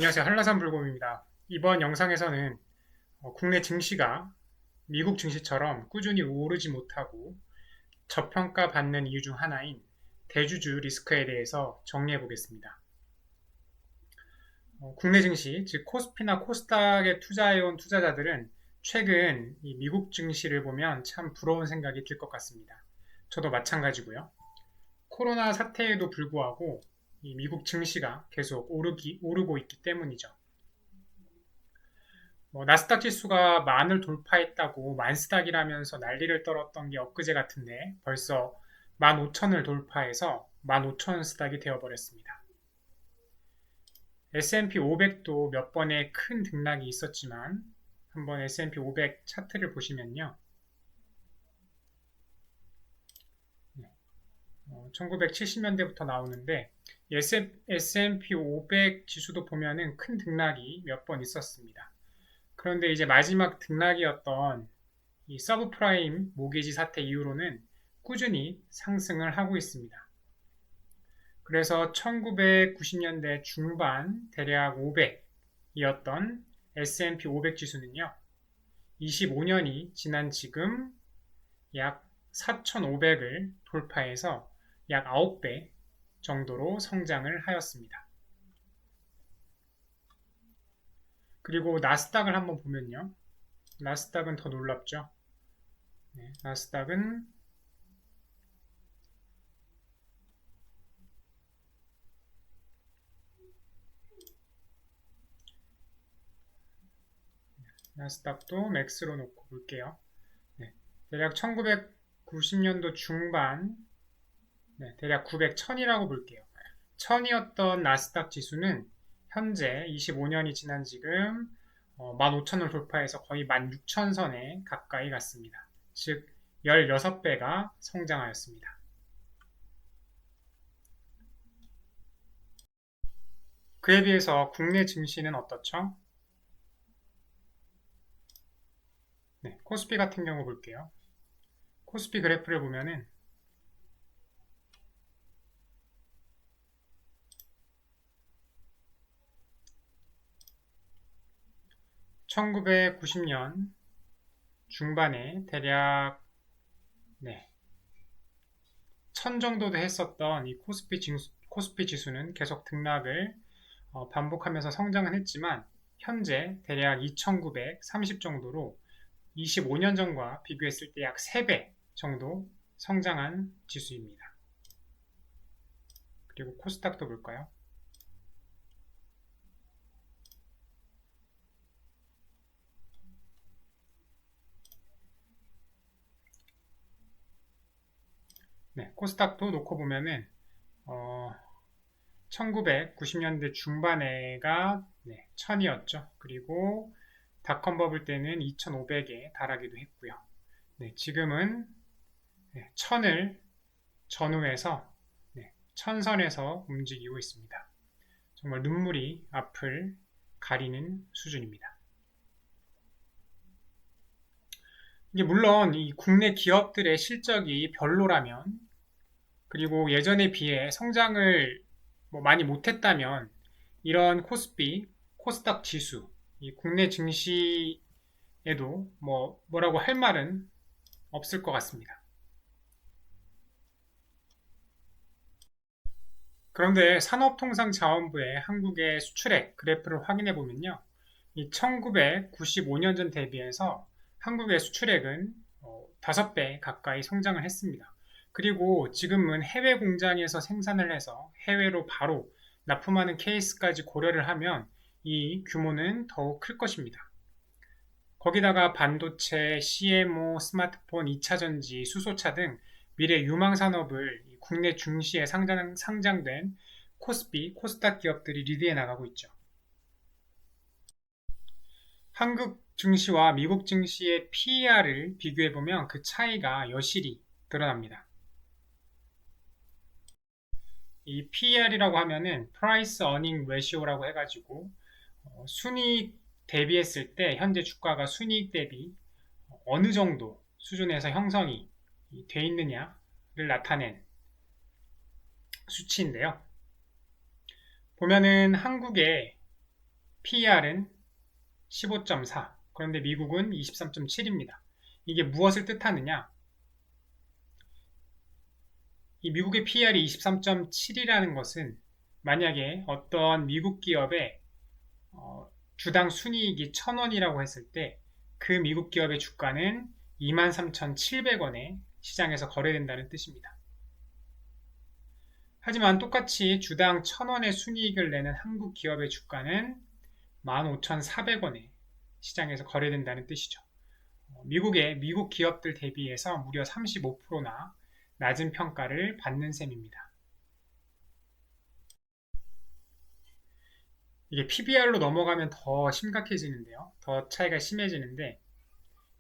안녕하세요. 한라산 불곰입니다. 이번 영상에서는 국내 증시가 미국 증시처럼 꾸준히 오르지 못하고 저평가받는 이유 중 하나인 대주주 리스크에 대해서 정리해 보겠습니다. 국내 증시, 즉 코스피나 코스닥에 투자해온 투자자들은 최근 이 미국 증시를 보면 참 부러운 생각이 들 것 같습니다. 저도 마찬가지고요. 코로나 사태에도 불구하고 이 미국 증시가 계속 오르고 있기 때문이죠. 나스닥 지수가 만을 돌파했다고 만스닥이라면서 난리를 떨었던 게 엊그제 같은데 벌써 15,000을 돌파해서 15,000 스닥이 되어버렸습니다. S&P 500도 몇 번의 큰 등락이 있었지만 한번 S&P 500 차트를 보시면요. 1970년대부터 나오는데 S&P 500 지수도 보면은 큰 등락이 몇 번 있었습니다. 그런데 이제 마지막 등락이었던 이 서브프라임 모기지 사태 이후로는 꾸준히 상승을 하고 있습니다. 그래서 1990년대 중반 대략 500이었던 S&P 500 지수는요. 25년이 지난 지금 약 4,500을 돌파해서 약 9배 정도로 성장을 하였습니다. 그리고 나스닥을 한번 보면요. 나스닥은 더 놀랍죠. 네, 나스닥은 나스닥도 맥스로 놓고 볼게요. 네, 대략 1990년도 중반, 네, 대략 900, 1000이라고 볼게요. 1000이었던 나스닥 지수는 현재 25년이 지난 지금 15,000을 돌파해서 거의 16,000선에 가까이 갔습니다. 즉 16배가 성장하였습니다. 그에 비해서 국내 증시는 어떻죠? 네, 코스피 같은 경우 볼게요. 코스피 그래프를 보면은 1990년 중반에 대략 1000 정도도 했었던 이 코스피 지수는 계속 등락을 반복하면서 성장은 했지만 현재 대략 2930 정도로 25년 전과 비교했을 때 약 3배 정도 성장한 지수입니다. 그리고 코스닥도 볼까요? 네, 코스닥도 놓고 보면은 1990년대 중반에가 1000이었죠. 그리고 닷컴 버블 때는 2500에 달하기도 했고요. 네, 지금은 1000을 전후해서 1000선에서 움직이고 있습니다. 정말 눈물이 앞을 가리는 수준입니다. 이게 물론 이 국내 기업들의 실적이 별로라면 그리고 예전에 비해 성장을 많이 못했다면 이런 코스피, 코스닥 지수, 이 국내 증시에도 뭐라고 할 말은 없을 것 같습니다. 그런데 산업통상자원부의 한국의 수출액 그래프를 확인해 보면요. 이 1995년 전 대비해서 한국의 수출액은 5배 가까이 성장을 했습니다. 그리고 지금은 해외 공장에서 생산을 해서 해외로 바로 납품하는 케이스까지 고려를 하면 이 규모는 더욱 클 것입니다. 거기다가 반도체, CMO, 스마트폰, 2차전지, 수소차 등 미래 유망 산업을 국내 중시에 상장된 코스피, 코스닥 기업들이 리드해 나가고 있죠. 한국 증시와 미국 증시의 PER을 비교해보면 그 차이가 여실히 드러납니다. 이 PER이라고 하면은 Price Earning Ratio라고 해가지고 순이익 대비했을 때 현재 주가가 순이익 대비 어느 정도 수준에서 형성이 돼 있느냐를 나타낸 수치인데요. 보면은 한국의 PER은 15.4. 그런데 미국은 23.7입니다. 이게 무엇을 뜻하느냐? 이 미국의 PER이 23.7이라는 것은 만약에 어떤 미국 기업의 주당 순이익이 1,000원이라고 했을 때 그 미국 기업의 주가는 23,700원에 시장에서 거래된다는 뜻입니다. 하지만 똑같이 주당 1,000원의 순이익을 내는 한국 기업의 주가는 15,400원에 시장에서 거래된다는 뜻이죠. 미국 기업들 대비해서 무려 35%나 낮은 평가를 받는 셈입니다. 이게 PBR로 넘어가면 더 심각해지는데요. 더 차이가 심해지는데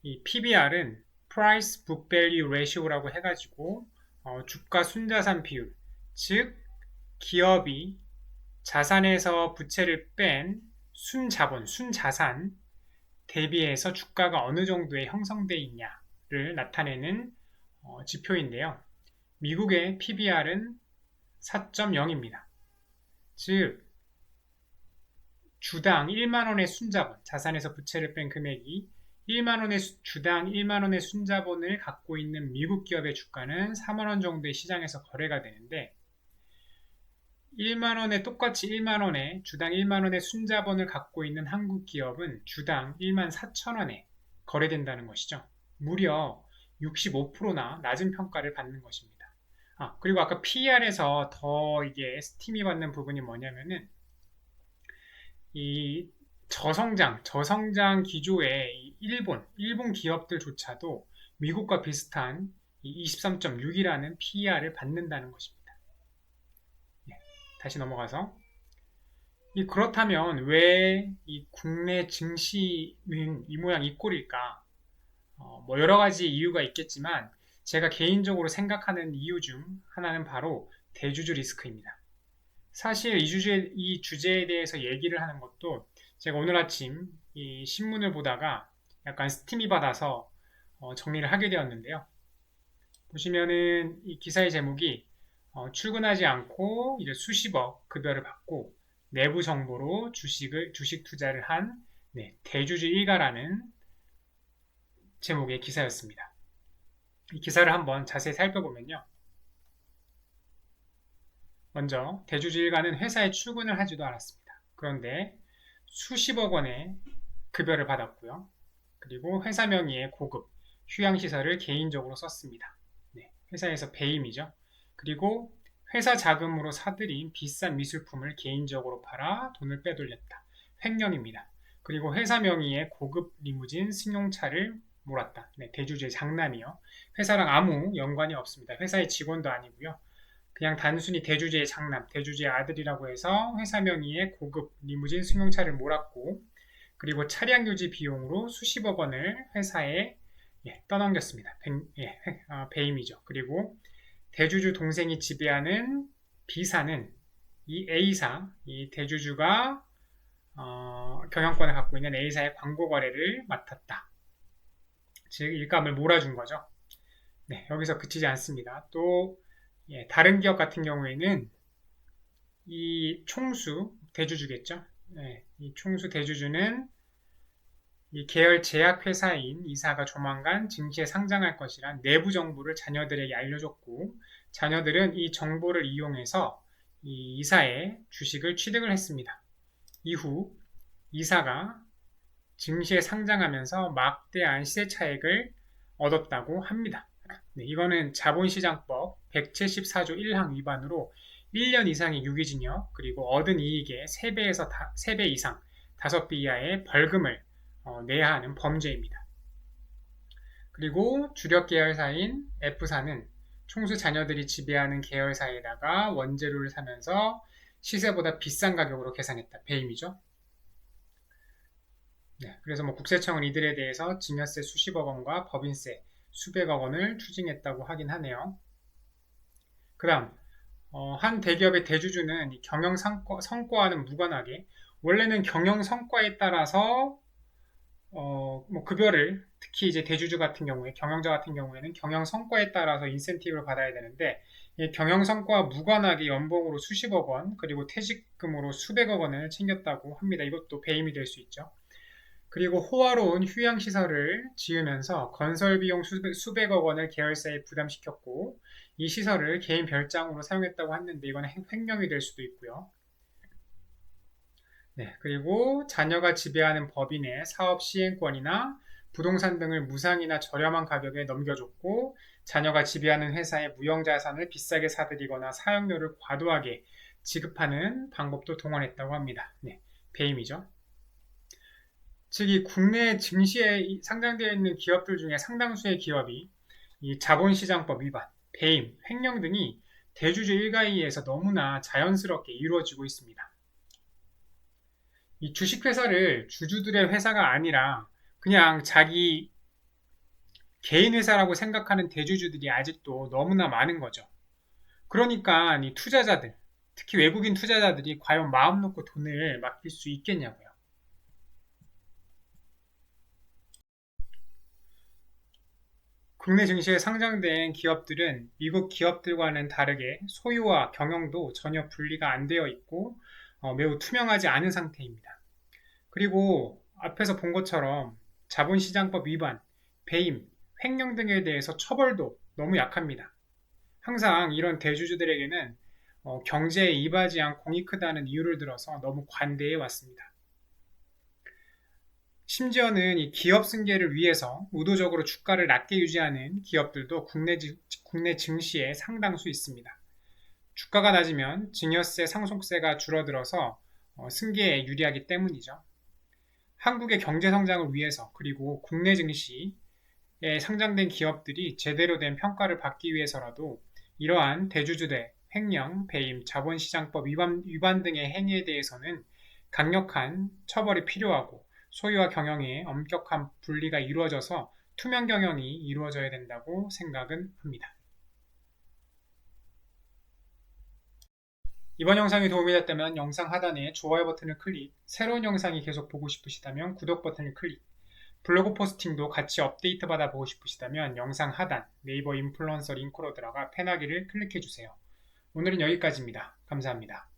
이 PBR은 Price Book Value Ratio라고 해가지고 주가 순자산 비율, 즉 기업이 자산에서 부채를 뺀 순자본, 순자산 대비해서 주가가 어느 정도에 형성되어 있냐를 나타내는 지표인데요. 미국의 PBR은 4.0입니다. 즉 주당 1만원의 순자본, 자산에서 부채를 뺀 금액이 주당 1만원의 순자본을 갖고 있는 미국 기업의 주가는 4만원 정도의 시장에서 거래가 되는데 똑같이 1만원에 주당 1만원의 순자본을 갖고 있는 한국 기업은 주당 1만 4천원에 거래된다는 것이죠. 무려 65%나 낮은 평가를 받는 것입니다. 그리고 아까 PER에서 더 이게 스팀이 받는 부분이 뭐냐면은 이 저성장 기조의 일본 기업들조차도 미국과 비슷한 23.6이라는 PER을 받는다는 것입니다. 다시 넘어가서 그렇다면 왜 이 국내 증시는 이 모양 이 꼴일까? 뭐 여러 가지 이유가 있겠지만 제가 개인적으로 생각하는 이유 중 하나는 바로 대주주 리스크입니다. 사실 이 주제에 대해서 얘기를 하는 것도 제가 오늘 아침 이 신문을 보다가 약간 스팀이 받아서 정리를 하게 되었는데요. 보시면은 이 기사의 제목이 출근하지 않고 이제 수십억 급여를 받고 내부 정보로 주식 투자를 한 대주주 일가라는 제목의 기사였습니다. 이 기사를 한번 자세히 살펴보면요. 먼저 대주주 일가는 회사에 출근을 하지도 않았습니다. 그런데 수십억 원의 급여를 받았고요. 그리고 회사 명의의 고급 휴양시설을 개인적으로 썼습니다. 회사에서 배임이죠. 그리고 회사 자금으로 사들인 비싼 미술품을 개인적으로 팔아 돈을 빼돌렸다. 횡령입니다. 그리고 회사 명의의 고급 리무진 승용차를 몰았다. 대주주의 장남이요. 회사랑 아무 연관이 없습니다. 회사의 직원도 아니고요. 그냥 단순히 대주주의 장남, 대주주의 아들이라고 해서 회사 명의의 고급 리무진 승용차를 몰았고 그리고 차량 유지 비용으로 수십억 원을 회사에 떠넘겼습니다. 배임이죠. 그리고 대주주 동생이 지배하는 B사는 이 A사, 이 대주주가 경영권을 갖고 있는 A사의 광고 거래를 맡았다. 즉 일감을 몰아준 거죠. 여기서 그치지 않습니다. 또 다른 기업 같은 경우에는 이 총수 대주주겠죠. 이 총수 대주주는 이 계열 제약회사인 이사가 조만간 증시에 상장할 것이란 내부 정보를 자녀들에게 알려줬고 자녀들은 이 정보를 이용해서 이 이사의 주식을 취득을 했습니다. 이후 이사가 증시에 상장하면서 막대한 시세 차익을 얻었다고 합니다. 이거는 자본시장법 174조 1항 위반으로 1년 이상의 유기징역 그리고 얻은 이익의 3배 이상 5배 이하의 벌금을 내야 하는 범죄입니다. 그리고 주력 계열사인 F사는 총수 자녀들이 지배하는 계열사에다가 원재료를 사면서 시세보다 비싼 가격으로 계산했다. 배임이죠. 그래서 국세청은 이들에 대해서 증여세 수십억 원과 법인세 수백억 원을 추징했다고 하긴 하네요. 그 다음 한 대기업의 대주주는 이 경영 성과와는 무관하게 원래는 경영 성과에 따라서 급여를 특히 이제 대주주 같은 경우에 경영자 같은 경우에는 경영 성과에 따라서 인센티브를 받아야 되는데 이 경영성과와 무관하게 연봉으로 수십억 원, 그리고 퇴직금으로 수백억 원을 챙겼다고 합니다. 이것도 배임이 될 수 있죠. 그리고 호화로운 휴양시설을 지으면서 건설비용 수백억 원을 계열사에 부담시켰고, 이 시설을 개인 별장으로 사용했다고 했는데 이건 횡령이 될 수도 있고요. 네, 그리고 자녀가 지배하는 법인의 사업 시행권이나 부동산 등을 무상이나 저렴한 가격에 넘겨줬고, 자녀가 지배하는 회사의 무형자산을 비싸게 사들이거나 사용료를 과도하게 지급하는 방법도 동원했다고 합니다. 네, 배임이죠. 즉, 이 국내 증시에 상장되어 있는 기업들 중에 상당수의 기업이 이 자본시장법 위반, 배임, 횡령 등이 대주주 일가에서 너무나 자연스럽게 이루어지고 있습니다. 이 주식회사를 주주들의 회사가 아니라 그냥 자기 개인 회사라고 생각하는 대주주들이 아직도 너무나 많은 거죠. 그러니까 이 투자자들, 특히 외국인 투자자들이 과연 마음 놓고 돈을 맡길 수 있겠냐고요. 국내 증시에 상장된 기업들은 미국 기업들과는 다르게 소유와 경영도 전혀 분리가 안 되어 있고 매우 투명하지 않은 상태입니다. 그리고 앞에서 본 것처럼 자본시장법 위반, 배임, 횡령 등에 대해서 처벌도 너무 약합니다. 항상 이런 대주주들에게는 경제에 이바지한 공이 크다는 이유를 들어서 너무 관대해 왔습니다. 심지어는 이 기업 승계를 위해서 의도적으로 주가를 낮게 유지하는 기업들도 국내 증시에 상당수 있습니다. 주가가 낮으면 증여세, 상속세가 줄어들어서 승계에 유리하기 때문이죠. 한국의 경제 성장을 위해서 그리고 국내 증시에 상장된 기업들이 제대로 된 평가를 받기 위해서라도 이러한 대주주들 횡령, 배임, 자본시장법 위반 등의 행위에 대해서는 강력한 처벌이 필요하고 소유와 경영에 엄격한 분리가 이루어져서 투명 경영이 이루어져야 된다고 생각은 합니다. 이번 영상이 도움이 됐다면 영상 하단에 좋아요 버튼을 클릭, 새로운 영상이 계속 보고 싶으시다면 구독 버튼을 클릭, 블로그 포스팅도 같이 업데이트 받아보고 싶으시다면 영상 하단 네이버 인플루언서 링크로 들어가 펜하기를 클릭해주세요. 오늘은 여기까지입니다. 감사합니다.